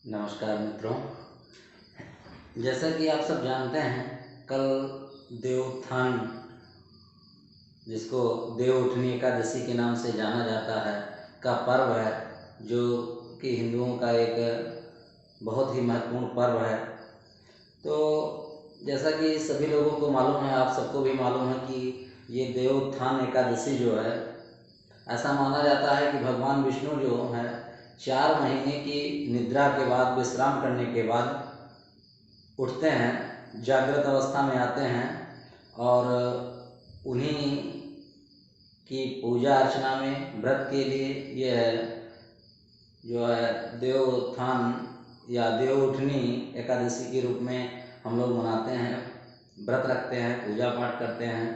नमस्कार मित्रों। जैसा कि आप सब जानते हैं, कल देवोत्थान, जिसको देव उठनी एकादशी के नाम से जाना जाता है, का पर्व है, जो कि हिंदुओं का एक बहुत ही महत्वपूर्ण पर्व है। तो जैसा कि सभी लोगों को मालूम है, आप सबको भी मालूम है कि ये देवोत्थान एकादशी जो है, ऐसा माना जाता है कि भगवान विष्णु जो है 4 महीने की निद्रा के बाद, विश्राम करने के बाद उठते हैं, जागृत अवस्था में आते हैं और उन्हीं की पूजा अर्चना में व्रत के लिए यह जो है देवोत्थान या देव उठनी एकादशी के रूप में हम लोग मनाते हैं, व्रत रखते हैं, पूजा पाठ करते हैं।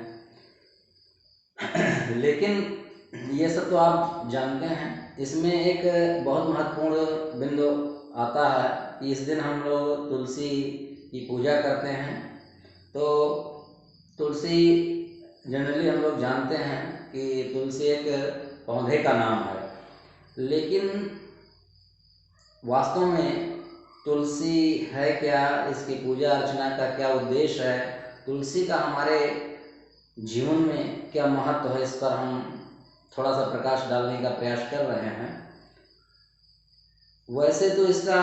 लेकिन ये सब तो आप जानते हैं, इसमें एक बहुत महत्वपूर्ण बिंदु आता है कि इस दिन हम लोग तुलसी की पूजा करते हैं। तो तुलसी जनरली हम लोग जानते हैं कि तुलसी एक पौधे का नाम है, लेकिन वास्तव में तुलसी है क्या, इसकी पूजा अर्चना का क्या उद्देश्य है, तुलसी का हमारे जीवन में क्या महत्व है, इस पर हम थोड़ा सा प्रकाश डालने का प्रयास कर रहे हैं। वैसे तो इसका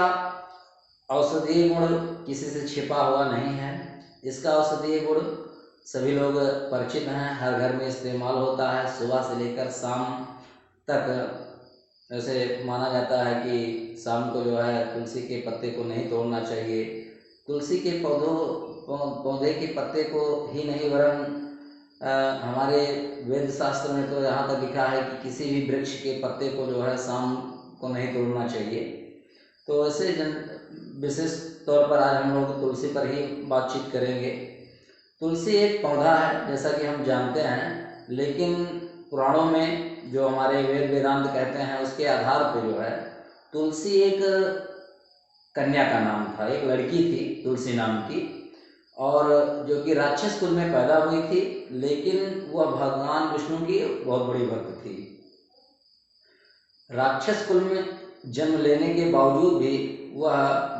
औषधीय गुण किसी से छिपा हुआ नहीं है। इसका औषधीय गुण सभी लोग परिचित हैं, हर घर में इस्तेमाल होता है। सुबह से लेकर शाम तक ऐसे माना जाता है कि शाम को जो है तुलसी के पत्ते को नहीं तोड़ना चाहिए। तुलसी के पौधे के पत्ते को ही नहीं, वरन हमारे वेद शास्त्र में तो यहाँ तक लिखा है कि किसी भी वृक्ष के पत्ते को जो है शाम को नहीं तोड़ना चाहिए। तो ऐसे विशेष तौर पर आज हम लोग तुलसी पर ही बातचीत करेंगे। तुलसी एक पौधा है जैसा कि हम जानते हैं, लेकिन पुराणों में जो हमारे वेद वेदांत कहते हैं, उसके आधार पर जो है तुलसी एक कन्या का नाम था, एक लड़की थी तुलसी नाम की, और जो कि राक्षस कुल में पैदा हुई थी, लेकिन वह भगवान विष्णु की बहुत बड़ी भक्त थी। राक्षस कुल में जन्म लेने के बावजूद भी वह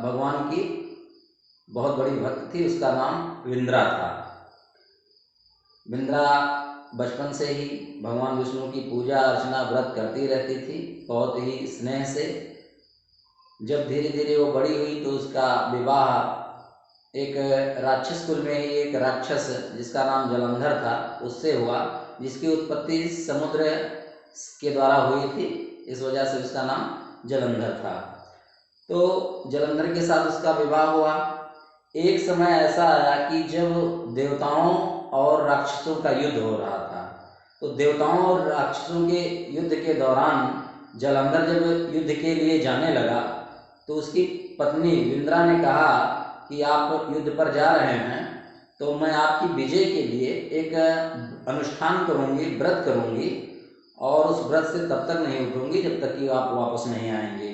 भगवान की बहुत बड़ी भक्त थी। उसका नाम विंद्रा था। विंद्रा बचपन से ही भगवान विष्णु की पूजा अर्चना व्रत करती रहती थी, बहुत ही स्नेह से। जब धीरे धीरे वो बड़ी हुई तो उसका विवाह एक राक्षस कुल में ही एक राक्षस जिसका नाम जलंधर था उससे हुआ, जिसकी उत्पत्ति समुद्र के द्वारा हुई थी, इस वजह से उसका नाम जलंधर था। तो जलंधर के साथ उसका विवाह हुआ। एक समय ऐसा आया कि जब देवताओं और राक्षसों का युद्ध हो रहा था, तो देवताओं और राक्षसों के युद्ध के दौरान जलंधर जब युद्ध के लिए जाने लगा, तो उसकी पत्नी विंद्रा ने कहा कि आप युद्ध पर जा रहे हैं, तो मैं आपकी विजय के लिए एक अनुष्ठान करूंगी, व्रत करूंगी, और उस व्रत से तब तक नहीं उठूंगी जब तक कि आप वापस नहीं आएंगे।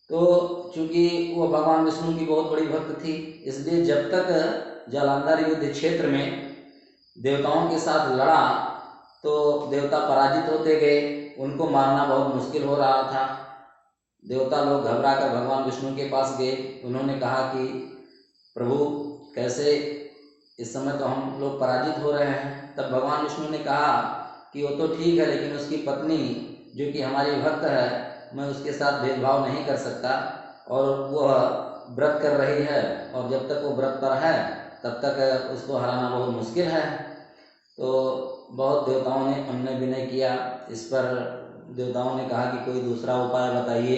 तो चूंकि वो भगवान विष्णु की बहुत बड़ी भक्त थी, इसलिए जब तक जलंधर युद्ध क्षेत्र में देवताओं के साथ लड़ा तो देवता पराजित होते गए, उनको मारना बहुत मुश्किल हो रहा था। देवता लोग घबराकर भगवान विष्णु के पास गए। उन्होंने कहा कि प्रभु, कैसे, इस समय तो हम लोग पराजित हो रहे हैं। तब भगवान विष्णु ने कहा कि वो तो ठीक है, लेकिन उसकी पत्नी जो कि हमारी भक्त है, मैं उसके साथ भेदभाव नहीं कर सकता, और वह व्रत कर रही है, और जब तक वो व्रत पर है तब तक उसको हराना बहुत मुश्किल है। तो बहुत देवताओं ने अनय विनय किया। इस पर देवताओं ने कहा कि कोई दूसरा उपाय बताइए।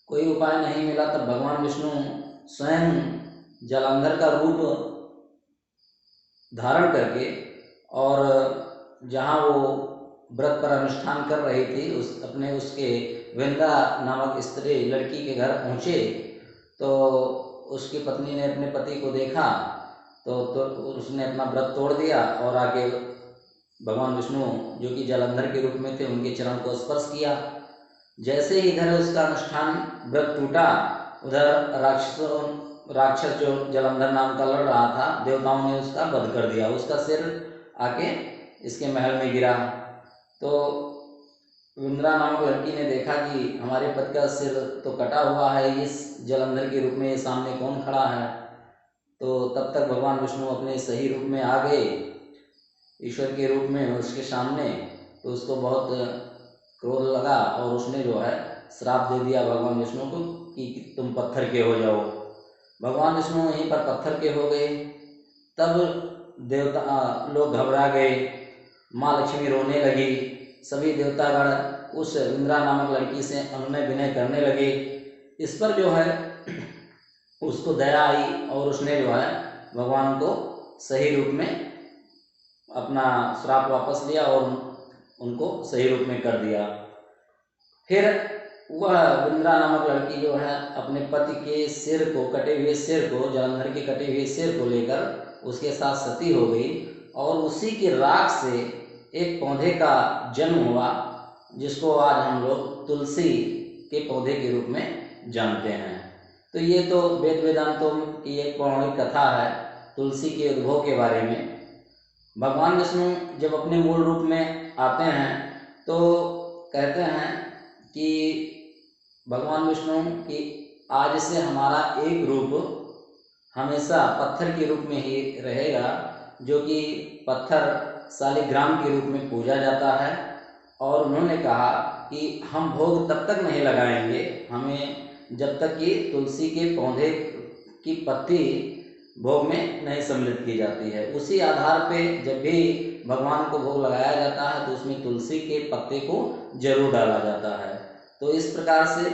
कोई उपाय नहीं मिला। तब भगवान विष्णु स्वयं जलंधर का रूप धारण करके, और जहाँ वो व्रत पर अनुष्ठान कर रही थी, उसके विंद्रा नामक स्त्री लड़की के घर पहुँचे। तो उसकी पत्नी ने अपने पति को देखा, तो उसने अपना व्रत तोड़ दिया और आके भगवान विष्णु जो कि जलंधर के रूप में थे, उनके चरण को स्पर्श किया। जैसे ही इधर उसका अनुष्ठान व्रत टूटा, उधर राक्षस जो जलंधर नाम का लड़ रहा था, देवताओं ने उसका वध कर दिया। उसका सिर आके इसके महल में गिरा। तो विंद्रा नामक लड़की ने देखा कि हमारे पति का सिर तो कटा हुआ है, इस जलंधर के रूप में सामने कौन खड़ा है। तो तब तक भगवान विष्णु अपने सही रूप में आ गए, ईश्वर के रूप में उसके सामने। तो उसको बहुत क्रोध लगा और उसने जो है श्राप दे दिया भगवान विष्णु को कि तुम पत्थर के हो जाओ। भगवान विष्णु वहीं पर पत्थर के हो गए। तब देवता लोग घबरा गए, माँ लक्ष्मी रोने लगी, सभी देवतागण उस इंद्रा नामक लड़की से अनुनय विनय करने लगे। इस पर जो है उसको दया आई और उसने जो है भगवान को सही रूप में अपना श्राप वापस लिया और उनको सही रूप में कर दिया। फिर वह विंद्रा नामक लड़की जो है अपने पति के सिर को, कटे हुए सिर को, जलंधर के कटे हुए सिर को लेकर उसके साथ सती हो गई और उसी की राख से एक पौधे का जन्म हुआ, जिसको आज हम लोग तुलसी के पौधे के रूप में जानते हैं। तो ये तो वेद वेदांतों की एक पौराणिक कथा है तुलसी के उद्भव के बारे में। भगवान विष्णु जब अपने मूल रूप में आते हैं तो कहते हैं कि भगवान विष्णु की आज से हमारा एक रूप हमेशा पत्थर के रूप में ही रहेगा, जो कि पत्थर शालिग्राम के रूप में पूजा जाता है। और उन्होंने कहा कि हम भोग तब तक नहीं लगाएंगे, हमें जब तक कि तुलसी के पौधे की पत्ती भोग में नहीं सम्मिलित की जाती है। उसी आधार पे जब भी भगवान को भोग लगाया जाता है तो उसमें तुलसी के पत्ते को जरूर डाला जाता है। तो इस प्रकार से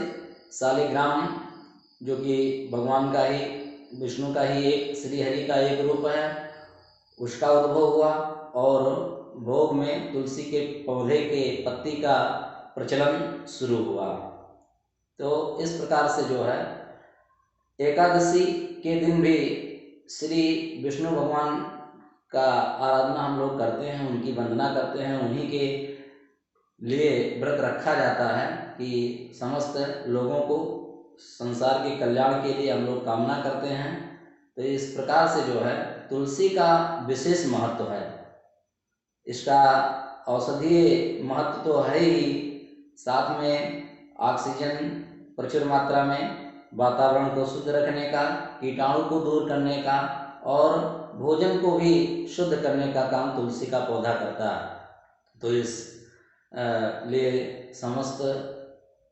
शालिग्राम, जो कि भगवान का ही, विष्णु का ही एक, श्री हरि का एक रूप है, उसका उद्भव हुआ और भोग में तुलसी के पौधे के पत्ती का प्रचलन शुरू हुआ। तो इस प्रकार से जो है एकादशी के दिन भी श्री विष्णु भगवान का आराधना हम लोग करते हैं, उनकी वंदना करते हैं, उन्हीं के लिए व्रत रखा जाता है कि समस्त लोगों को संसार के कल्याण के लिए हम लोग कामना करते हैं। तो इस प्रकार से जो है तुलसी का विशेष महत्व है। इसका औषधीय महत्व तो है ही, साथ में ऑक्सीजन प्रचुर मात्रा में, वातावरण को शुद्ध रखने का, कीटाणु को दूर करने का और भोजन को भी शुद्ध करने का काम तुलसी का पौधा करता है। तो इस लिए समस्त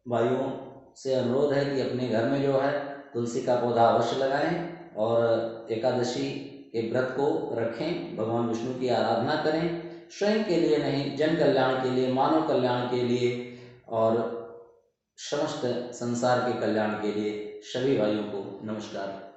भाइयों से अनुरोध है कि अपने घर में जो है तुलसी का पौधा अवश्य लगाएं और एकादशी के व्रत को रखें, भगवान विष्णु की आराधना करें, स्वयं के लिए नहीं, जन कल्याण के लिए, मानव कल्याण के लिए और समस्त संसार के कल्याण के लिए। सभी भाइयों को नमस्कार।